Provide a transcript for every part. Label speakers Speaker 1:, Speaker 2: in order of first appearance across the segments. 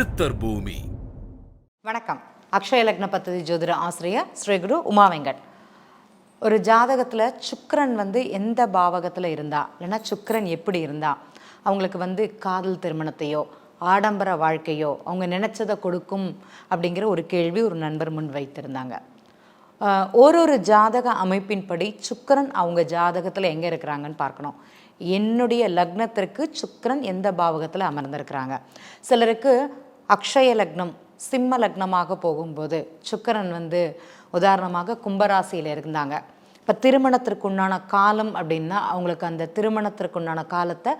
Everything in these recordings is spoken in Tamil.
Speaker 1: சித்தர் பூமி.
Speaker 2: வணக்கம். அக்ஷய லக்ன பத்ததி ஜோதிட ஆசிரியர் ஸ்ரீ குரு உமா வெங்கட். ஒரு ஜாதகத்தில் சுக்கிரன் எந்த பாவகத்தில் இருந்தா, இல்லைன்னா சுக்கிரன் எப்படி இருந்தா அவங்களுக்கு காதல் திருமணத்தையோ ஆடம்பர வாழ்க்கையோ அவங்க நினச்சதை கொடுக்கும் அப்படிங்கிற ஒரு கேள்வி ஒரு நண்பர் முன் வைத்திருந்தாங்க. ஒரு ஜாதக அமைப்பின்படி சுக்கிரன் அவங்க ஜாதகத்தில் எங்கே இருக்கிறாங்கன்னு பார்க்கணும். என்னுடைய லக்னத்திற்கு சுக்கிரன் எந்த பாவகத்தில் அமர்ந்திருக்கிறாங்க. சிலருக்கு அக்ஷய லக்னம் சிம்ம லக்னமாக போகும்போது சுக்கிரன் உதாரணமாக கும்பராசியில் இருந்தாங்க. இப்போ திருமணத்திற்குண்டான காலம் அப்படின்னா அவங்களுக்கு அந்த திருமணத்திற்குண்டான காலத்தை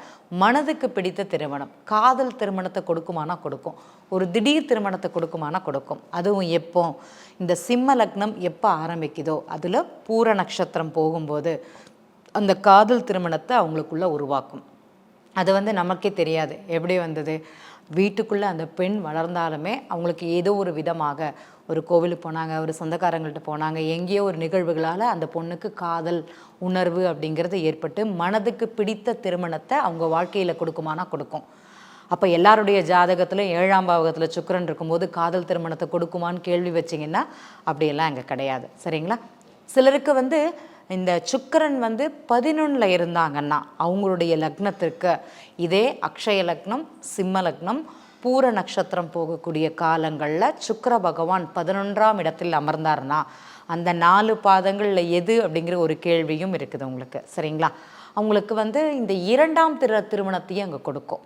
Speaker 2: மனதுக்கு பிடித்த திருமணம், காதல் திருமணத்தை கொடுக்குமானா கொடுக்கும், ஒரு திடீர் திருமணத்தை கொடுக்குமானா கொடுக்கும். அதுவும் எப்போ இந்த சிம்ம லக்னம் எப்போ ஆரம்பிக்குதோ அதில் பூர நட்சத்திரம் போகும்போது அந்த காதல் திருமணத்தை அவங்களுக்குள்ளே உருவாக்கும். அது நமக்கே தெரியாது எப்படி வந்தது. வீட்டுக்குள்ளே அந்த பெண் வளர்ந்தாலுமே அவங்களுக்கு ஏதோ ஒரு விதமாக ஒரு கோவிலுக்கு போனாங்க, ஒரு சொந்தக்காரங்கள்ட்ட போனாங்க, எங்கேயோ ஒரு நிகழ்வுகளால் அந்த பொண்ணுக்கு காதல் உணர்வு அப்படிங்கிறது ஏற்பட்டு மனதுக்கு பிடித்த திருமணத்தை அவங்க வாழ்க்கையில் கொடுக்குமானா கொடுக்கும். அப்போ எல்லாருடைய ஜாதகத்தில் 7ஆம் பாவகத்தில் சுக்கிரன் இருக்கும்போது காதல் திருமணத்தை கொடுக்குமான்னு கேள்வி வச்சிங்கன்னா அப்படியெல்லாம் அங்கே கிடையாது. சரிங்களா? சிலருக்கு இந்த சுக்கிரன் 11 இருந்தாங்கன்னா அவங்களுடைய லக்னத்திற்கு இதே அக்ஷய லக்னம் சிம்ம லக்னம் பூர நட்சத்திரம் போகக்கூடிய காலங்களில் சுக்கிர பகவான் 11ஆம் இடத்தில் அமர்ந்தார்னா அந்த 4 பாதங்களில் எது அப்படிங்கிற ஒரு கேள்வியும் இருக்குது உங்களுக்கு. சரிங்களா? அவங்களுக்கு இந்த 2ஆம் திருமணத்தையும் அங்கே கொடுக்கும்.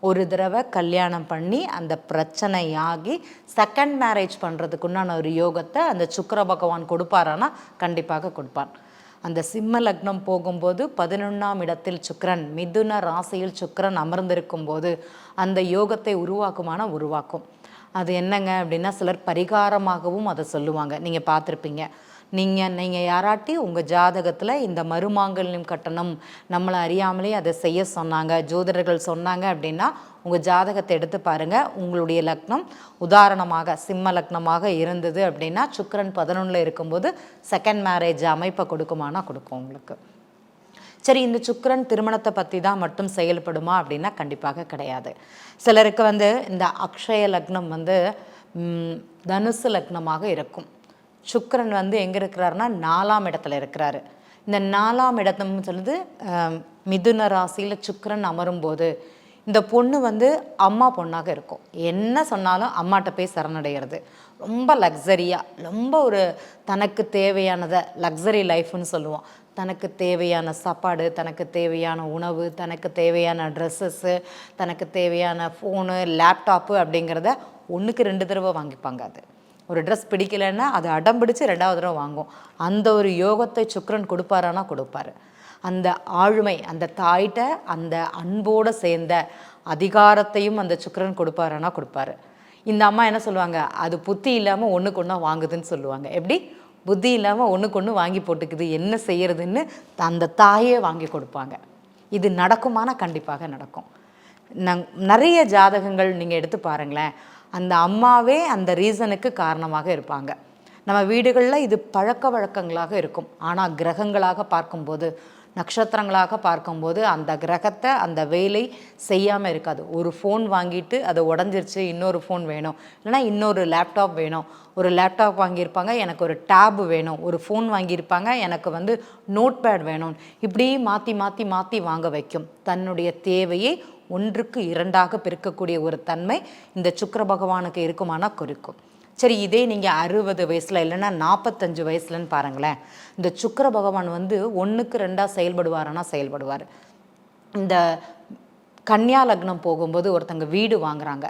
Speaker 2: ஒரு தடவை கல்யாணம் பண்ணி அந்த பிரச்சனையாகி செகண்ட் மேரேஜ் பண்ணுறதுக்குண்டான ஒரு யோகத்தை அந்த சுக்கிர பகவான் கொடுப்பாரானா கண்டிப்பாக கொடுப்பார். அந்த சிம்ம லக்னம் போகும்போது 11ஆம் இடத்தில் சுக்கிரன், மிதுன ராசியில் சுக்கிரன் அமர்ந்திருக்கும் போது அந்த யோகத்தை உருவாக்குமானா உருவாக்கும். அது என்னங்க அப்படின்னா சிலர் பரிகாரமாகவும் அதை சொல்லுவாங்க. நீங்கள் பார்த்துருப்பீங்க. நீங்கள் யாராட்டி உங்கள் ஜாதகத்தில் இந்த மருமாங்கல்யம் கட்டணம் நம்மளை அறியாமலே அதை செய்ய சொன்னாங்க, ஜோதிடர்கள் சொன்னாங்க அப்படின்னா உங்கள் ஜாதகத்தை எடுத்து பாருங்கள். உங்களுடைய லக்னம் உதாரணமாக சிம்ம லக்னமாக இருந்தது அப்படின்னா சுக்கிரன் 11 இருக்கும்போது செகண்ட் மேரேஜ் அமைப்பை கொடுக்குமானா கொடுக்கும் உங்களுக்கு. சரி, இந்த சுக்கிரன் திருமணத்தை பற்றி தான் மட்டும் செயல்படுமா அப்படின்னா கண்டிப்பாக கிடையாது. சிலருக்கு இந்த அக்ஷய லக்னம் தனுசு லக்னமாக இருக்கும். சுக்கிரன் எங்கே இருக்கிறாருன்னா 4ஆம் இடத்துல இருக்கிறாரு. இந்த 4ஆம் இடத்துன்னு சொல்லுது மிதுன ராசியில் சுக்கிரன் அமரும்போது இந்த பொண்ணு அம்மா பொண்ணாக இருக்கும். என்ன சொன்னாலும் அம்மாட்ட போய் சரணடைகிறது. ரொம்ப லக்ஸரியாக, ரொம்ப ஒரு தனக்கு தேவையானதை லக்ஸரி லைஃப்னு சொல்லுவோம். தனக்கு தேவையான சாப்பாடு, தனக்கு தேவையான உணவு, தனக்கு தேவையான ட்ரெஸ்ஸஸ்ஸு, தனக்கு தேவையான ஃபோனு லேப்டாப்பு அப்படிங்கிறத 1க்கு 2 தடவை வாங்கிப்பாங்க. அது ஒரு ட்ரெஸ் பிடிக்கலைன்னா அது அடம் பிடிச்சி 2வது தடவை வாங்கும். அந்த ஒரு யோகத்தை சுக்கிரன் கொடுப்பாரானா கொடுப்பாரு. அந்த ஆளுமை, அந்த தாயிட்ட அந்த அன்போடு சேர்ந்த அதிகாரத்தையும் அந்த சுக்கிரன் கொடுப்பாரானா கொடுப்பாரு. இந்த அம்மா என்ன சொல்லுவாங்க, அது புத்தி இல்லாமல் ஒன்றுக்கு ஒன்றா வாங்குதுன்னு சொல்லுவாங்க. எப்படி புத்தி இல்லாமல் ஒன்றுக்கு ஒன்று வாங்கி போட்டுக்குது, என்ன செய்யறதுன்னு அந்த தாயே வாங்கி கொடுப்பாங்க. இது நடக்குமானா கண்டிப்பாக நடக்கும். நிறைய ஜாதகங்கள் நீங்கள் எடுத்து பாருங்களேன், அந்த அம்மாவே அந்த ரீசனுக்கு காரணமாக இருப்பாங்க. நம்ம வீடுகளில் இது பழக்க வழக்கங்களாக இருக்கும். ஆனால் கிரகங்களாக பார்க்கும்போது, நட்சத்திரங்களாக பார்க்கும்போது அந்த கிரகத்தை அந்த வேலை செய்யாமல் இருக்காது. ஒரு ஃபோன் வாங்கிட்டு அதை உடஞ்சிருச்சு, இன்னொரு ஃபோன் வேணும், இல்லைனா இன்னொரு லேப்டாப் வேணும். ஒரு லேப்டாப் வாங்கியிருப்பாங்க, எனக்கு ஒரு டேப் வேணும். ஒரு ஃபோன் வாங்கியிருப்பாங்க, எனக்கு நோட் பேட் வேணும். இப்படி மாற்றி மாற்றி மாற்றி வாங்க வைக்கும். தன்னுடைய தேவையை 1க்கு 2ஆக பெருக்கக்கூடிய ஒரு தன்மை இந்த சுக்கிர பகவானுக்கு இருக்குமானா குறிக்கும். சரி, இதே நீங்கள் 60 வயசில் இல்லைன்னா 45 வயசுலன்னு பாருங்களேன். இந்த சுக்கிர பகவான் 1க்கு 2ஆக செயல்படுவாரானா செயல்படுவார். இந்த கன்னியா லக்னம் போகும்போது ஒருத்தங்க வீடு வாங்குறாங்க.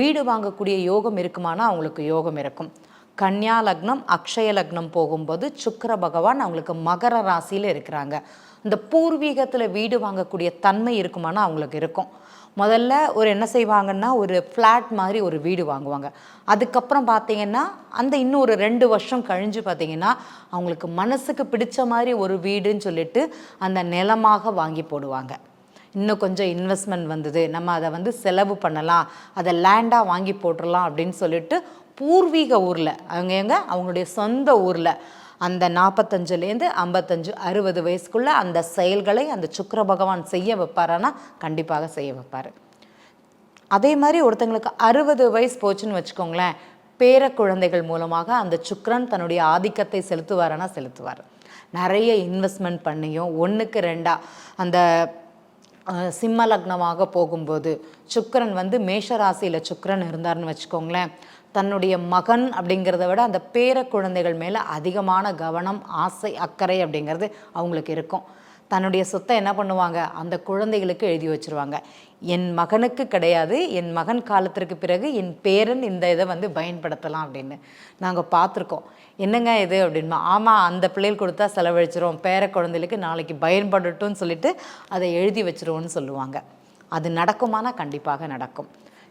Speaker 2: வீடு வாங்கக்கூடிய யோகம் இருக்குமானா அவங்களுக்கு யோகம் இருக்கும். கன்னியா லக்னம் அக்ஷய லக்னம் போகும்போது சுக்கிர பகவான் அவங்களுக்கு மகர ராசியில் இருக்கிறாங்க. இந்த பூர்வீகத்தில் வீடு வாங்கக்கூடிய தன்மை இருக்குமானா அவங்களுக்கு இருக்கும். முதல்ல என்ன செய்வாங்கன்னா ஒரு ஃப்ளாட் மாதிரி ஒரு வீடு வாங்குவாங்க. அதுக்கப்புறம் பார்த்திங்கன்னா அந்த இன்னும் ஒரு 2 வருஷம் கழிஞ்சு பார்த்திங்கன்னா அவங்களுக்கு மனசுக்கு பிடிச்ச மாதிரி ஒரு வீடுன்னு சொல்லிட்டு அந்த நிலமாக வாங்கி போடுவாங்க. இன்னும் கொஞ்சம் இன்வெஸ்ட்மெண்ட் வந்தது, நம்ம அதை செலவு பண்ணலாம், அதை லேண்டாக வாங்கி போட்டுடலாம் அப்படின்னு சொல்லிட்டு பூர்வீக ஊரில் அவங்களுடைய சொந்த ஊரில் அந்த 45லேருந்து 55 60 வயசுக்குள்ளே அந்த செயல்களை அந்த சுக்கிர பகவான் செய்ய வைப்பாரானா கண்டிப்பாக செய்ய வைப்பார். அதே மாதிரி ஒருத்தங்களுக்கு 60 வயசு போச்சுன்னு வச்சுக்கோங்களேன், பேர குழந்தைகள் மூலமாக அந்த சுக்கிரன் தன்னுடைய ஆதிக்கத்தை செலுத்துவாரனா செலுத்துவார். நிறைய இன்வெஸ்ட்மெண்ட் பண்ணியும் 1க்கு 2 அந்த சிம்ம லக்னமாக போகும்போது சுக்கிரன் வந்து மேஷராசியில் சுக்கிரன் இருந்தார்னு வச்சுக்கோங்களேன், தன்னுடைய மகன் அப்படிங்கிறத விட அந்த பேர குழந்தைகள் மேலே அதிகமான கவனம், ஆசை, அக்கறை அப்படிங்கிறது அவங்களுக்கு இருக்கும். தன்னுடைய சொத்தை என்ன பண்ணுவாங்க, அந்த குழந்தைகளுக்கு எழுதி வச்சுருவாங்க. என் மகனுக்கு கிடையாது, என் மகன் காலத்திற்கு பிறகு என் பேரன் இந்த இதை வந்து பயன்படுத்தலாம் அப்படின்னு நாங்கள் பார்த்துருக்கோம். என்னங்க இது அப்படின்மா, ஆமாம் அந்த பிள்ளைகள் கொடுத்தா செலவழிச்சிரும், பேர குழந்தைகளுக்கு நாளைக்கு பயன்படட்டும்னு சொல்லிட்டு அதை எழுதி வச்சிருவோன்னு சொல்லுவாங்க. அது நடக்குமானா கண்டிப்பாக நடக்கும்.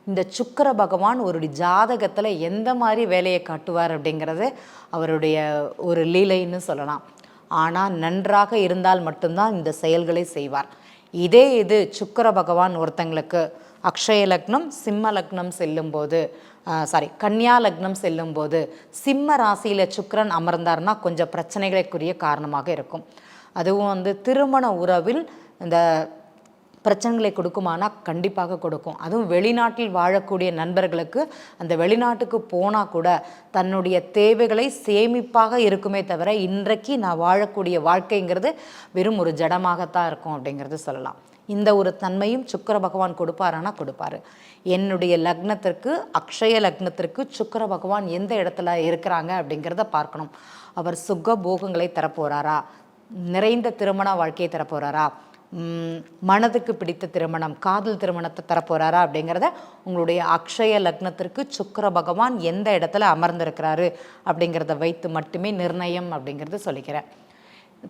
Speaker 2: இந்த சுக்கிர பகவான் ஒரு ஜாதகத்தில் எந்த மாதிரி வேலையை காட்டுவார் அப்படிங்கிறது அவருடைய ஒரு லீலைன்னு சொல்லலாம். ஆனால் நன்றாக இருந்தால் மட்டும்தான் இந்த செயல்களை செய்வார். இதே இது சுக்கிர பகவான் ஒருத்தங்களுக்கு அக்ஷய லக்னம் சிம்ம லக்னம் செல்லும்போது கன்னியா லக்னம் செல்லும்போது சிம்ம ராசியில் சுக்கிரன் அமர்ந்தார்னா கொஞ்சம் பிரச்சனைகளுக்குரிய காரணமாக இருக்கும். அதுவும் வந்து திருமண உறவில் இந்த பிரச்சனைகளை கொடுக்குமானா கண்டிப்பாக கொடுக்கும். அதுவும் வெளிநாட்டில் வாழக்கூடிய நண்பர்களுக்கு அந்த வெளிநாட்டுக்கு போனால் கூட தன்னுடைய தேவைகளை சேமிப்பாக இருக்குமே தவிர இன்றைக்கு நான் வாழக்கூடிய வாழ்க்கைங்கிறது வெறும் ஒரு ஜடமாகத்தான் இருக்கும் அப்படிங்கிறது சொல்லலாம். இந்த ஒரு தன்மையும் சுக்கிர பகவான் கொடுப்பாரானா கொடுப்பாரு. என்னுடைய லக்னத்திற்கு அக்ஷய லக்னத்திற்கு சுக்கிர பகவான் எந்த இடத்துல இருக்கிறாங்க அப்படிங்கிறத பார்க்கணும். அவர் சுக போகங்களை தரப்போகிறாரா, நிறைந்த திருமண வாழ்க்கையை தரப்போகிறாரா, மனதுக்கு பிடித்த திருமணம், காதல் திருமணத்தை தரப்போகிறாரா அப்படிங்கிறத உங்களுடைய அக்ஷய லக்னத்திற்கு சுக்கிர பகவான் எந்த இடத்துல அமர்ந்திருக்கிறாரு அப்படிங்கிறத வைத்து மட்டுமே நிர்ணயம் அப்படிங்கிறது சொல்லிக்கிறேன்.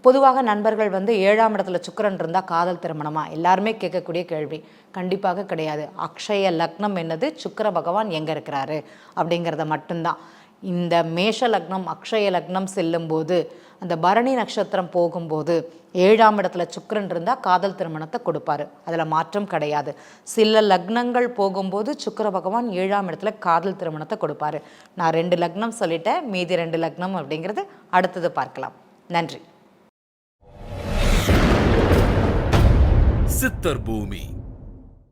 Speaker 2: பொதுவாக நண்பர்கள் வந்து 7ஆம் இடத்துல சுக்கிரன் இருந்தால் காதல் திருமணமா எல்லாருமே கேட்கக்கூடிய கேள்வி. கண்டிப்பாக கிடையாது. அக்ஷய லக்னம் என்னது, சுக்கிர பகவான் எங்கே இருக்கிறாரு அப்படிங்கிறத மட்டும்தான். இந்த மேஷ லக்னம் அக்ஷய லக்னம் செல்லும்போது அந்த பரணி நட்சத்திரம் போகும்போது 7ஆம் இடத்துல சுக்கிரன் இருந்தால் காதல் திருமணத்தை கொடுப்பாரு, அதில் மாற்றம் கிடையாது. சில லக்னங்கள் போகும்போது சுக்கிர பகவான் 7ஆம் இடத்துல காதல் திருமணத்தை கொடுப்பாரு. நான் 2 லக்னம் சொல்லிட்டேன், மீதி 2 லக்னம் அப்படிங்கிறது அடுத்தது பார்க்கலாம். நன்றி.
Speaker 1: சித்தர் பூமி.